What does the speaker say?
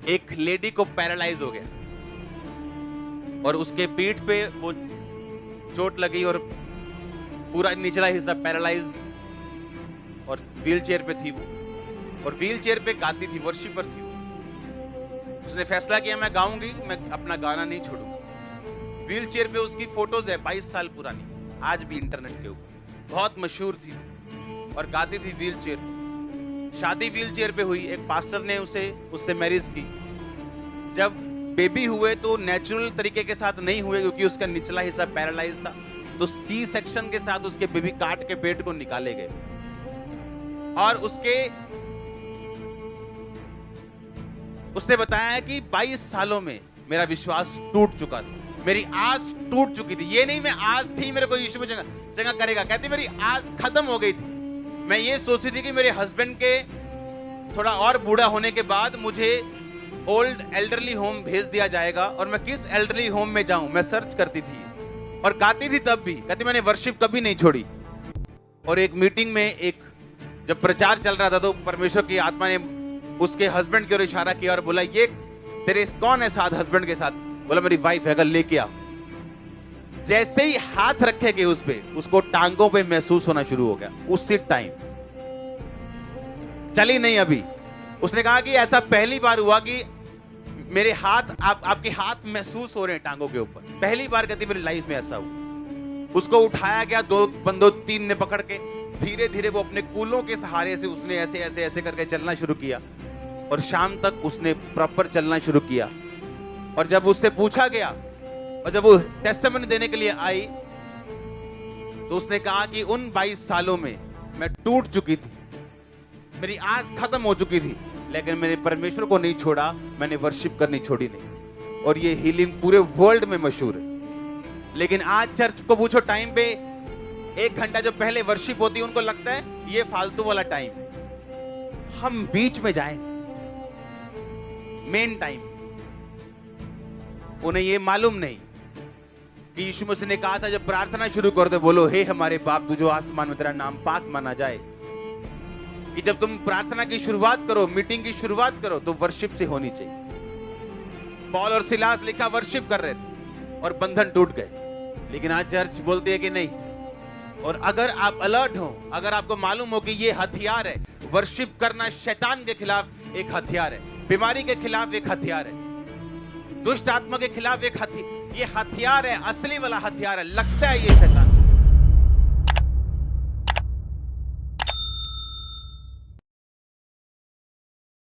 एक लेडी को पैरालाइज हो गया और उसके पीठ पे वो चोट लगी और पूरा निचला हिस्सा पैरालाइज और व्हील चेयर पे थी वो, और व्हील चेयर पे गाती थी, वर्शिपर थी वो। उसने फैसला किया मैं गाऊंगी, मैं अपना गाना नहीं छोड़ूंगी। व्हील चेयर पे उसकी फोटोज है 22 साल पुरानी, आज भी इंटरनेट के ऊपर। बहुत मशहूर थी और गाती थी व्हील चेयर पे। शादी व्हील चेयर पे हुई, एक पास्टर ने उससे मैरिज की। जब बेबी हुए तो नेचुरल तरीके के साथ नहीं हुए क्योंकि उसका निचला हिस्सा पैरालाइज था, तो सी सेक्शन के साथ उसके बेबी काट के पेट को निकाले गए और उसने बताया कि 22 सालों में मेरा विश्वास टूट चुका था, मेरी आस टूट चुकी थी। ये नहीं मैं आस थी मेरे को यीशु में जगह करेगा, कहती मेरी आस खत्म हो गई थी। मैं ये सोचती थी कि मेरे हस्बैंड के थोड़ा और बूढ़ा होने के बाद मुझे ओल्ड एल्डरली होम भेज दिया जाएगा और मैं किस एल्डरली होम में जाऊं, मैं सर्च करती थी और गाती थी। तब भी कहती मैंने वर्शिप कभी नहीं छोड़ी। और एक मीटिंग में जब प्रचार चल रहा था तो परमेश्वर की आत्मा ने उसके हस्बैंड की ओर इशारा किया और बोला ये तेरे कौन है साथ हस्बैंड के साथ? बोला मेरी वाइफ है, अगर लेके आओ। जैसे ही हाथ रखेगे उस पे, उसको टांगों पे महसूस होना शुरू हो गया। उसी टाइम चली नहीं अभी। उसने कहा कि ऐसा पहली बार हुआ कि मेरे हाथ आपके हाथ महसूस हो रहे हैं टांगों के ऊपर। पहली बार कहती मेरी लाइफ में ऐसा हुआ। उसको उठाया गया, 2 बंदों 3 ने पकड़ के, धीरे धीरे वो अपने कूलों के सहारे से उसने ऐसे ऐसे ऐसे करके चलना शुरू किया और शाम तक उसने प्रॉपर चलना शुरू किया। और जब उससे पूछा गया और जब वो टेस्टिमनी देने के लिए आई तो उसने कहा कि उन 22 सालों में मैं टूट चुकी थी, मेरी आस खत्म हो चुकी थी, लेकिन मैंने परमेश्वर को नहीं छोड़ा, मैंने वर्शिप करनी छोड़ी नहीं। और ये हीलिंग पूरे वर्ल्ड में मशहूर है। लेकिन आज चर्च को पूछो, टाइम पे 1 घंटा जो पहले वर्शिप होती है उनको लगता है ये फालतू वाला टाइम। हम बीच में जाएं, मेन टाइम। उन्हें ये मालूम नहीं कि यीशु मसीह ने कहा था जब प्रार्थना शुरू कर दो बोलो हे हमारे बाप तू जो आसमान में तेरा नाम पाक माना जाए। कि जब तुम प्रार्थना की शुरुआत करो, मीटिंग की शुरुआत करो तो वर्शिप से होनी चाहिए। पौल और सिलास लिखा वर्शिप कर रहे थे और बंधन टूट गए। लेकिन आज चर्च बोलती है कि नहीं। और अगर आप अलर्ट हो, अगर आपको मालूम हो कि ये हथियार है, वर्शिप करना शैतान के खिलाफ एक हथियार है, बीमारी के खिलाफ एक हथियार है, दुष्ट आत्मा के खिलाफ एक हथियार, ये हथियार है, असली वाला हथियार है। लगता है ये शैतान